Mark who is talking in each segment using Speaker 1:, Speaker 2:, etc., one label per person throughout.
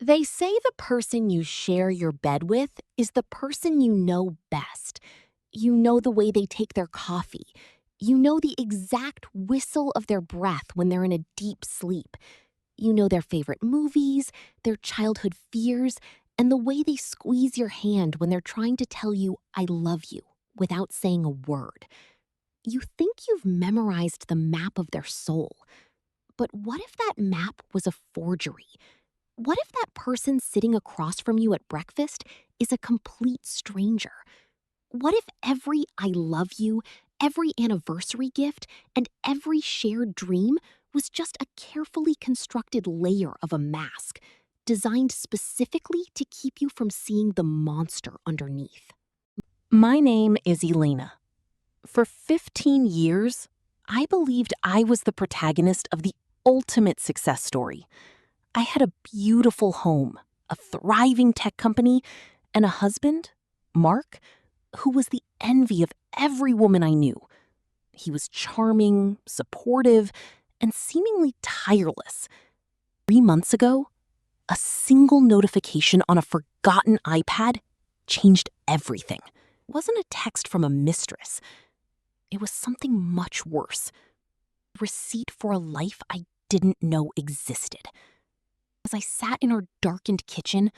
Speaker 1: They say the person you share your bed with is the person you know best. You know the way they take their coffee. You know the exact whistle of their breath when they're in a deep sleep. You know their favorite movies, their childhood fears, and the way they squeeze your hand when they're trying to tell you, I love you, without saying a word. You think you've memorized the map of their soul. But what if that map was a forgery? What if that person sitting across from you at breakfast is a complete stranger? What if every I love you, every anniversary gift, and every shared dream was just a carefully constructed layer of a mask, designed specifically to keep you from seeing the monster underneath? My name is Elena. For 15 years, I believed I was the protagonist of the ultimate success story. I had a beautiful home, a thriving tech company, and a husband, Mark, who was the envy of every woman I knew. He was charming, supportive, and seemingly tireless. 3 months ago, a single notification on a forgotten iPad changed everything. It wasn't a text from a mistress. It was something much worse. A receipt for a life I didn't know existed. As I sat in our darkened kitchen,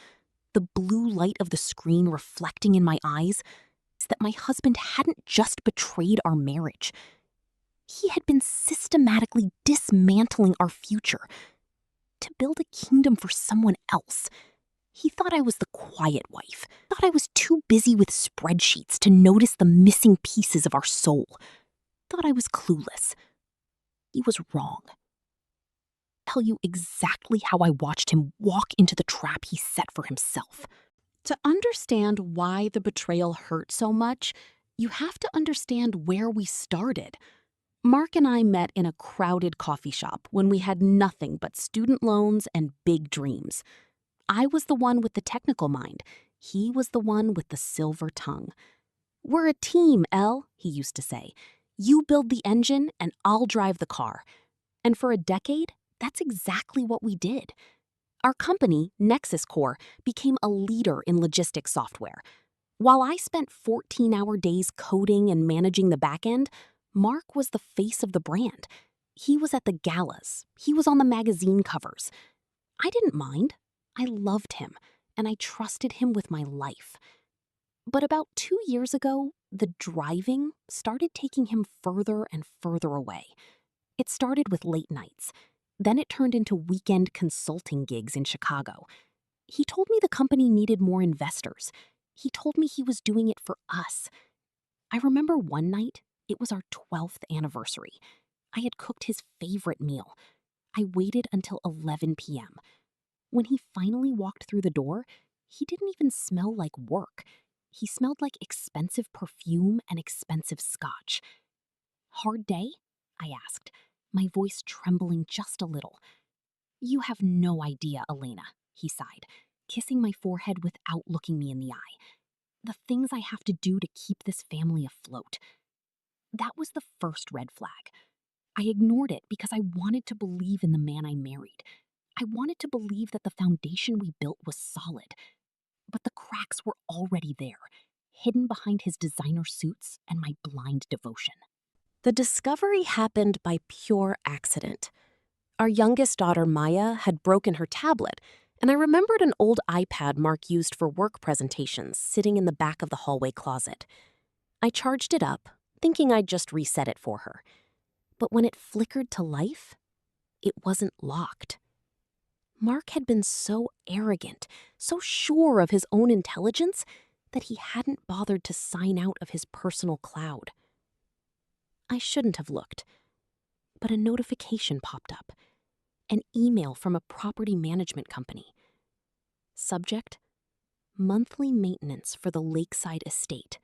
Speaker 1: the blue light of the screen reflecting in my eyes, is that my husband hadn't just betrayed our marriage. He had been systematically dismantling our future to build a kingdom for someone else. He thought I was the quiet wife, thought I was too busy with spreadsheets to notice the missing pieces of our soul, thought I was clueless. He was wrong. Tell you exactly how I watched him walk into the trap he set for himself. To understand why the betrayal hurt so much, you have to understand where we started. Mark and I met in a crowded coffee shop when we had nothing but student loans and big dreams. I was the one with the technical mind. He was the one with the silver tongue. We're a team, Elle, he used to say. You build the engine and I'll drive the car. And for a decade, that's exactly what we did. Our company, Nexus Core, became a leader in logistics software. While I spent 14-hour days coding and managing the back end, Mark was the face of the brand. He was at the galas. He was on the magazine covers. I didn't mind. I loved him, and I trusted him with my life. But about 2 years ago, the driving started taking him further and further away. It started with late nights. Then it turned into weekend consulting gigs in Chicago. He told me the company needed more investors. He told me he was doing it for us. I remember one night, it was our 12th anniversary. I had cooked his favorite meal. I waited until 11 p.m. When he finally walked through the door, he didn't even smell like work. He smelled like expensive perfume and expensive scotch. Hard day? I asked, my voice trembling just a little. You have no idea, Elena, he sighed, kissing my forehead without looking me in the eye. The things I have to do to keep this family afloat. That was the first red flag. I ignored it because I wanted to believe in the man I married. I wanted to believe that the foundation we built was solid. But the cracks were already there, hidden behind his designer suits and my blind devotion. The discovery happened by pure accident. Our youngest daughter, Maya, had broken her tablet, and I remembered an old iPad Mark used for work presentations sitting in the back of the hallway closet. I charged it up, thinking I'd just reset it for her. But when it flickered to life, it wasn't locked. Mark had been so arrogant, so sure of his own intelligence, that he hadn't bothered to sign out of his personal cloud. I shouldn't have looked, but a notification popped up. An email from a property management company. Subject: monthly maintenance for the lakeside estate.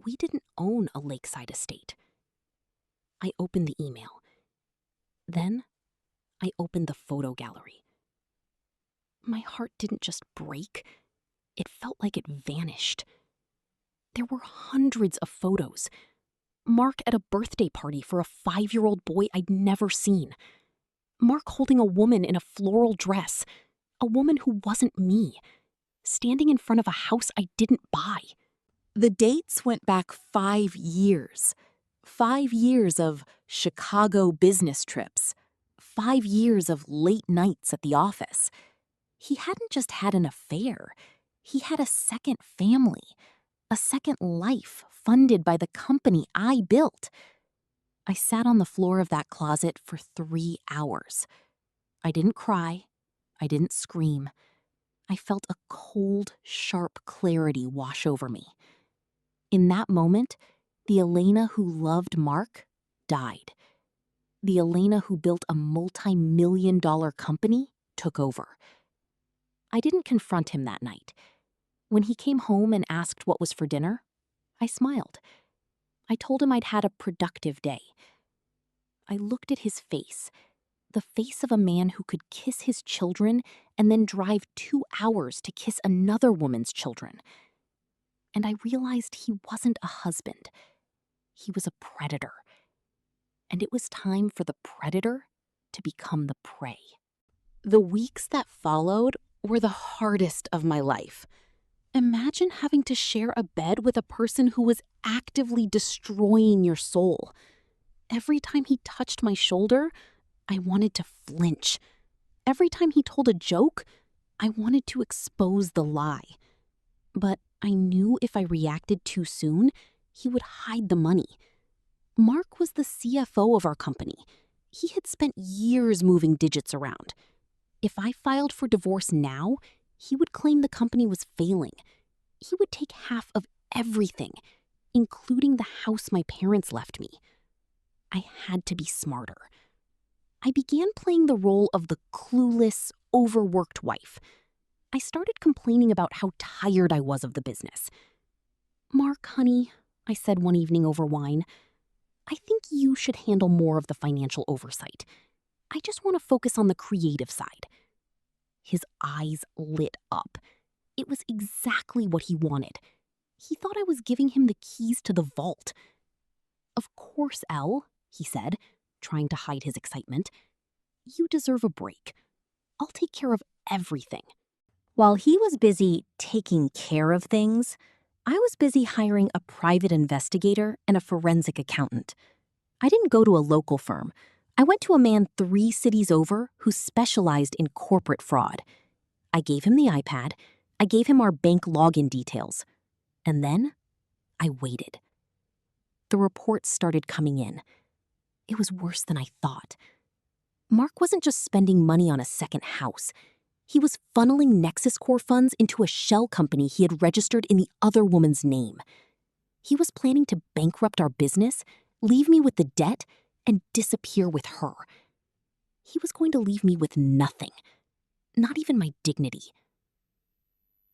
Speaker 1: We didn't own a lakeside estate. I opened the email. Then, I opened the photo gallery. My heart didn't just break. It felt like it vanished. There were hundreds of photos. Mark at a birthday party for a 5-year-old boy I'd never seen. Mark holding a woman in a floral dress. a woman who wasn't me, standing in front of a house I didn't buy. The dates went back 5 years. 5 years of Chicago business trips. 5 years of late nights at the office. He hadn't just had an affair. He had a second family, a second life funded by the company I built. I sat on the floor of that closet for 3 hours. I didn't cry. I didn't scream. I felt a cold, sharp clarity wash over me. In that moment, the Elena who loved Mark died. The Elena who built a multi-million-dollar company took over. I didn't confront him that night. When he came home and asked what was for dinner, I smiled. I told him I'd had a productive day. I looked at his face, the face of a man who could kiss his children and then drive 2 hours to kiss another woman's children. And I realized he wasn't a husband. He was a predator. And it was time for the predator to become the prey. The weeks that followed were the hardest of my life. Imagine having to share a bed with a person who was actively destroying your soul. Every time he touched my shoulder, I wanted to flinch. Every time he told a joke, I wanted to expose the lie. But I knew if I reacted too soon, he would hide the money. Mark was the CFO of our company. He had spent years moving digits around. If I filed for divorce now, he would claim the company was failing. He would take half of everything, including the house my parents left me. I had to be smarter. I began playing the role of the clueless, overworked wife. I started complaining about how tired I was of the business. "Mark, honey," I said one evening over wine, "I think you should handle more of the financial oversight. I just want to focus on the creative side." His eyes lit up. It was exactly what he wanted. He thought I was giving him the keys to the vault. "Of course, Elle," he said, trying to hide his excitement. "You deserve a break. I'll take care of everything." While he was busy taking care of things, I was busy hiring a private investigator and a forensic accountant. I didn't go to a local firm. I went to a man 3 cities over who specialized in corporate fraud. I gave him the iPad. I gave him our bank login details. And then I waited. The reports started coming in. It was worse than I thought. Mark wasn't just spending money on a second house. He was funneling Nexus Core funds into a shell company he had registered in the other woman's name. He was planning to bankrupt our business, leave me with the debt, and disappear with her. He was going to leave me with nothing, not even my dignity.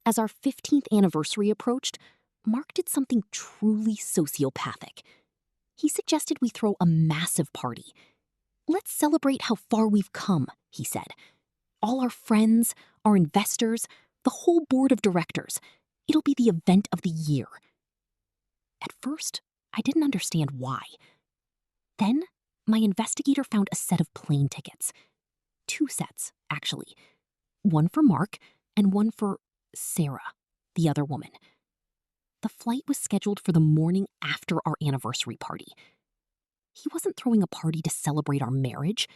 Speaker 1: As our 15th anniversary approached, Mark did something truly sociopathic. He suggested we throw a massive party. "Let's celebrate how far we've come," he said. "All our friends, our investors, the whole board of directors. It'll be the event of the year." At first, I didn't understand why. Then, my investigator found a set of plane tickets. 2 sets, actually. One for Mark and one for Sarah, the other woman. The flight was scheduled for the morning after our anniversary party. He wasn't throwing a party to celebrate our marriage.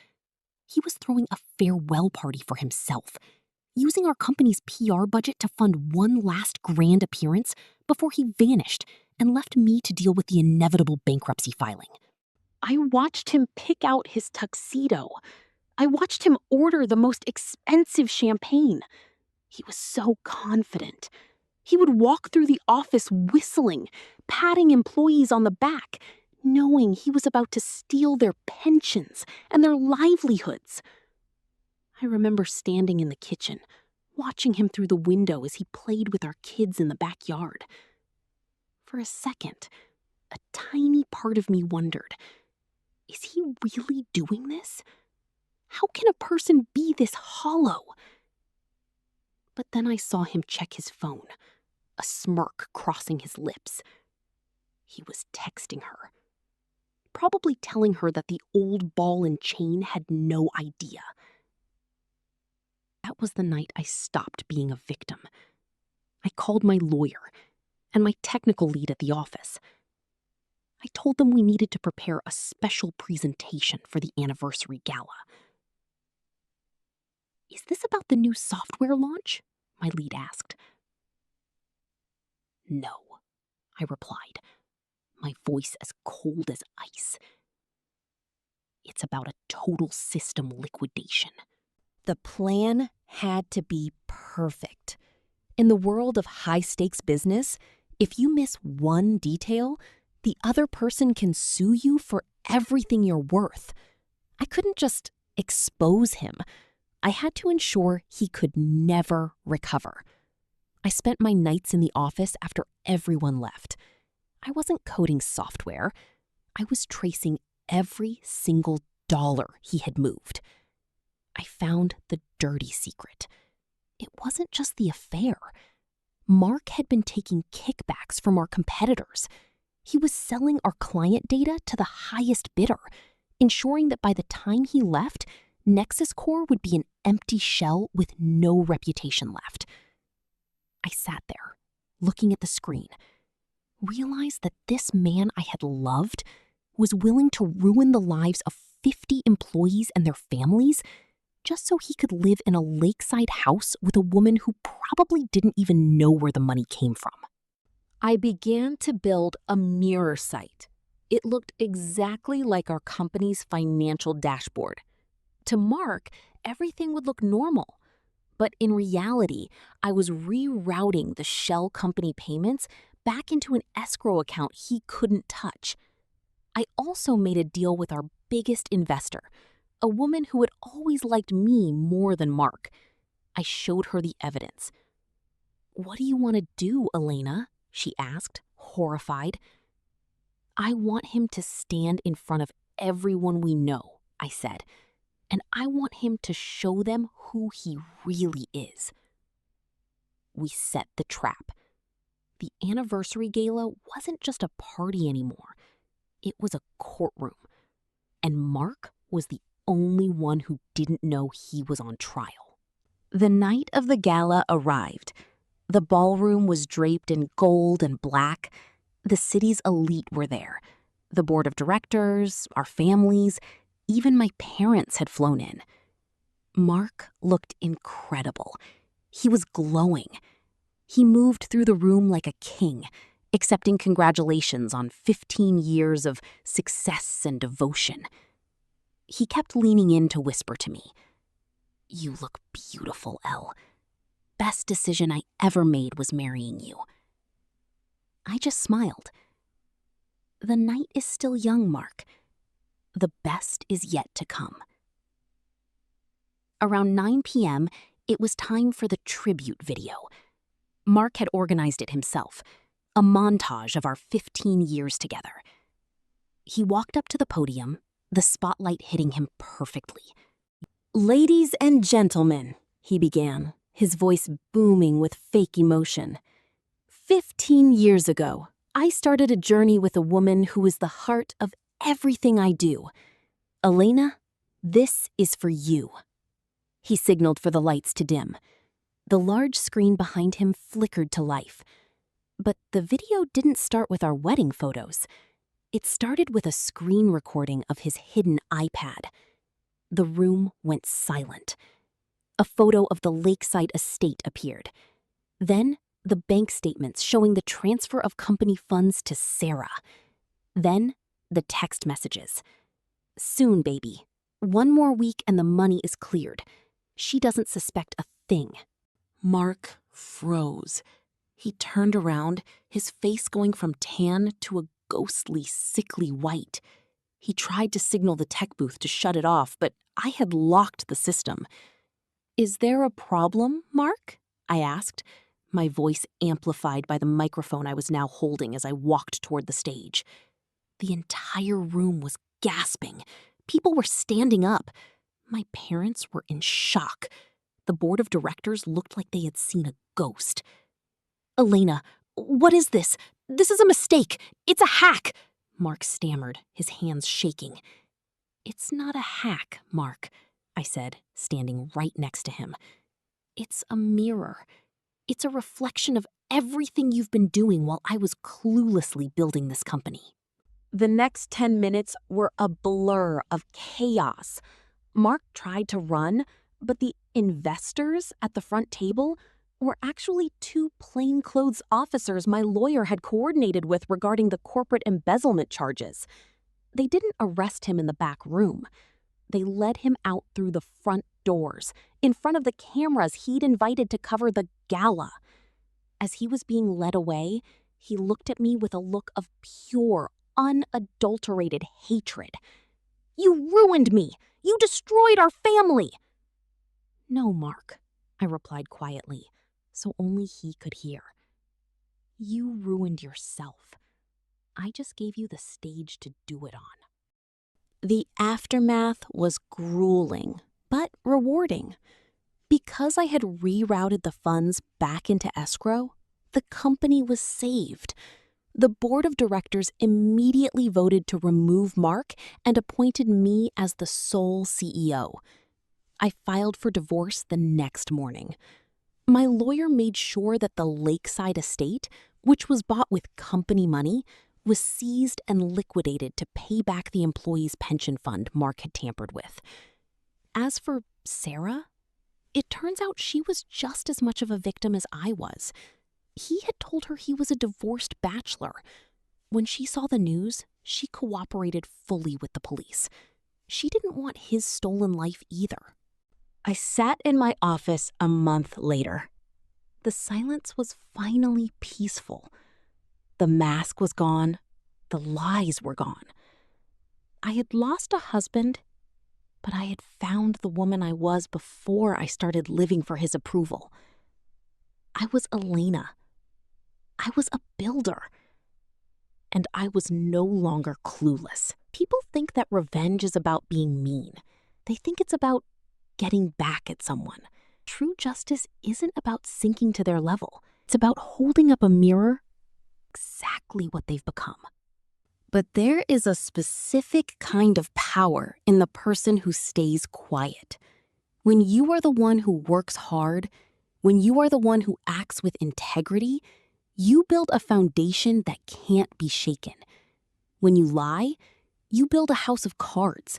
Speaker 1: He was throwing a farewell party for himself, using our company's PR budget to fund one last grand appearance before he vanished and left me to deal with the inevitable bankruptcy filing. I watched him pick out his tuxedo. I watched him order the most expensive champagne. He was so confident. He would walk through the office whistling, patting employees on the back, knowing he was about to steal their pensions and their livelihoods. I remember standing in the kitchen, watching him through the window as he played with our kids in the backyard. For a second, a tiny part of me wondered, is he really doing this? How can a person be this hollow? But then I saw him check his phone, a smirk crossing his lips. He was texting her, probably telling her that the old ball and chain had no idea. That was the night I stopped being a victim. I called my lawyer and my technical lead at the office. I told them we needed to prepare a special presentation for the anniversary gala. "Is this about the new software launch?" my lead asked. "No," I replied, my voice as cold as ice. "It's about a total system liquidation." The plan had to be perfect. In the world of high-stakes business, if you miss one detail, the other person can sue you for everything you're worth. I couldn't just expose him. I had to ensure he could never recover. I spent my nights in the office after everyone left. I wasn't coding software. I was tracing every single dollar he had moved. I found the dirty secret. It wasn't just the affair. Mark had been taking kickbacks from our competitors. He was selling our client data to the highest bidder, ensuring that by the time he left, Nexus Core would be an empty shell with no reputation left. I sat there, looking at the screen, realized that this man I had loved was willing to ruin the lives of 50 employees and their families just so he could live in a lakeside house with a woman who probably didn't even know where the money came from. I began to build a mirror site. It looked exactly like our company's financial dashboard. To Mark, everything would look normal. But in reality, I was rerouting the shell company payments back into an escrow account he couldn't touch. I also made a deal with our biggest investor, a woman who had always liked me more than Mark. I showed her the evidence. "What do you want to do, Elena?" she asked, horrified. "I want him to stand in front of everyone we know," I said, "and I want him to show them who he really is." We set the trap. The anniversary gala wasn't just a party anymore. It was a courtroom. And Mark was the only one who didn't know he was on trial. The night of the gala arrived. The ballroom was draped in gold and black. The city's elite were there. The board of directors, our families, even my parents had flown in. Mark looked incredible. He was glowing. He moved through the room like a king, accepting congratulations on 15 years of success and devotion. He kept leaning in to whisper to me, "You look beautiful, Elle. Best decision I ever made was marrying you." I just smiled. The night is still young, Mark. The best is yet to come. Around 9 p.m., it was time for the tribute video. Mark had organized it himself, a montage of our 15 years together. He walked up to the podium, the spotlight hitting him perfectly. "Ladies and gentlemen," he began, his voice booming with fake emotion. 15 years ago, I started a journey with a woman who is the heart of everything I do. Elena, this is for you." He signaled for the lights to dim. The large screen behind him flickered to life. But the video didn't start with our wedding photos. It started with a screen recording of his hidden iPad. The room went silent. A photo of the lakeside estate appeared. Then, the bank statements showing the transfer of company funds to Sarah. Then, the text messages. "Soon, baby. One more week and the money is cleared. She doesn't suspect a thing." Mark froze. He turned around, his face going from tan to a ghostly, sickly white. He tried to signal the tech booth to shut it off, but I had locked the system. "Is there a problem, Mark?" I asked, my voice amplified by the microphone I was now holding as I walked toward the stage. The entire room was gasping. People were standing up. My parents were in shock. The board of directors looked like they had seen a ghost. "Elena, what is this? This is a mistake. It's a hack," Mark stammered, his hands shaking. "It's not a hack, Mark," I said, standing right next to him. It's a mirror. It's a reflection of everything you've been doing while I was cluelessly building this company. The next 10 minutes were a blur of chaos. Mark tried to run, but the investors at the front table were actually two plainclothes officers my lawyer had coordinated with regarding the corporate embezzlement charges. They didn't arrest him in the back room. They led him out through the front doors, in front of the cameras he'd invited to cover the gala. As he was being led away, he looked at me with a look of pure, unadulterated hatred. "You ruined me! You destroyed our family!" "No, Mark," I replied quietly, so only he could hear. "You ruined yourself. I just gave you the stage to do it on." The aftermath was grueling, but rewarding. Because I had rerouted the funds back into escrow, the company was saved. The board of directors immediately voted to remove Mark and appointed me as the sole CEO. I filed for divorce the next morning. My lawyer made sure that the Lakeside estate, which was bought with company money, was seized and liquidated to pay back the employees' pension fund Mark had tampered with. As for Sarah, it turns out she was just as much of a victim as I was. He had told her he was a divorced bachelor. When she saw the news, she cooperated fully with the police. She didn't want his stolen life either. I sat in my office a month later. The silence was finally peaceful. The mask was gone. The lies were gone. I had lost a husband, but I had found the woman I was before I started living for his approval. I was Elena. I was a builder. And I was no longer clueless. People think that revenge is about being mean. They think it's about getting back at someone. True justice isn't about sinking to their level. It's about holding up a mirror exactly what they've become. But there is a specific kind of power in the person who stays quiet. When you are the one who works hard, when you are the one who acts with integrity, you build a foundation that can't be shaken. When you lie, you build a house of cards,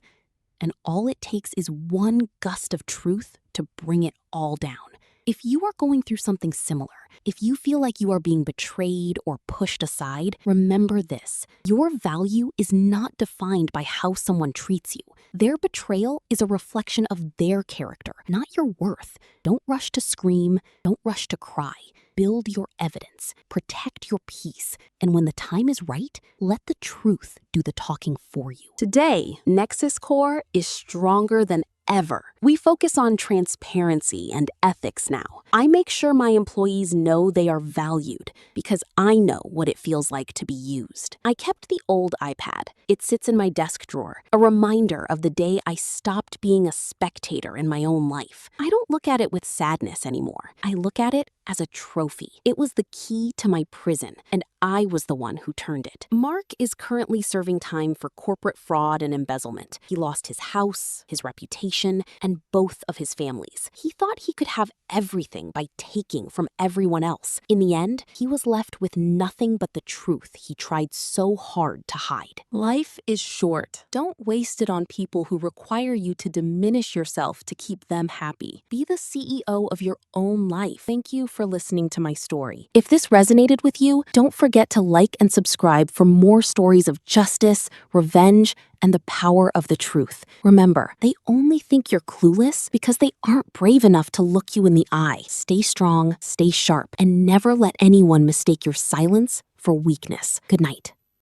Speaker 1: and all it takes is one gust of truth to bring it all down. If you are going through something similar, if you feel like you are being betrayed or pushed aside, remember this. Your value is not defined by how someone treats you. Their betrayal is a reflection of their character, not your worth. Don't rush to scream. Don't rush to cry. Build your evidence. Protect your peace. And when the time is right, let the truth do the talking for you. Today, Nexus Core is stronger than ever. We focus on transparency and ethics now. I make sure my employees know they are valued because I know what it feels like to be used. I kept the old iPad. It sits in my desk drawer, a reminder of the day I stopped being a spectator in my own life. I don't look at it with sadness anymore. I look at it as a trophy. It was the key to my prison, and I was the one who turned it. Mark is currently serving time for corporate fraud and embezzlement. He lost his house, his reputation, and both of his families. He thought he could have everything by taking from everyone else. In the end, he was left with nothing but the truth he tried so hard to hide. Life is short. Don't waste it on people who require you to diminish yourself to keep them happy. Be the CEO of your own life. Thank you for listening to my story. If this resonated with you, don't forget to like and subscribe for more stories of justice, revenge, and the power of the truth. Remember, they only think you're clueless because they aren't brave enough to look you in the eye. Stay strong, stay sharp, and never let anyone mistake your silence for weakness. Good night.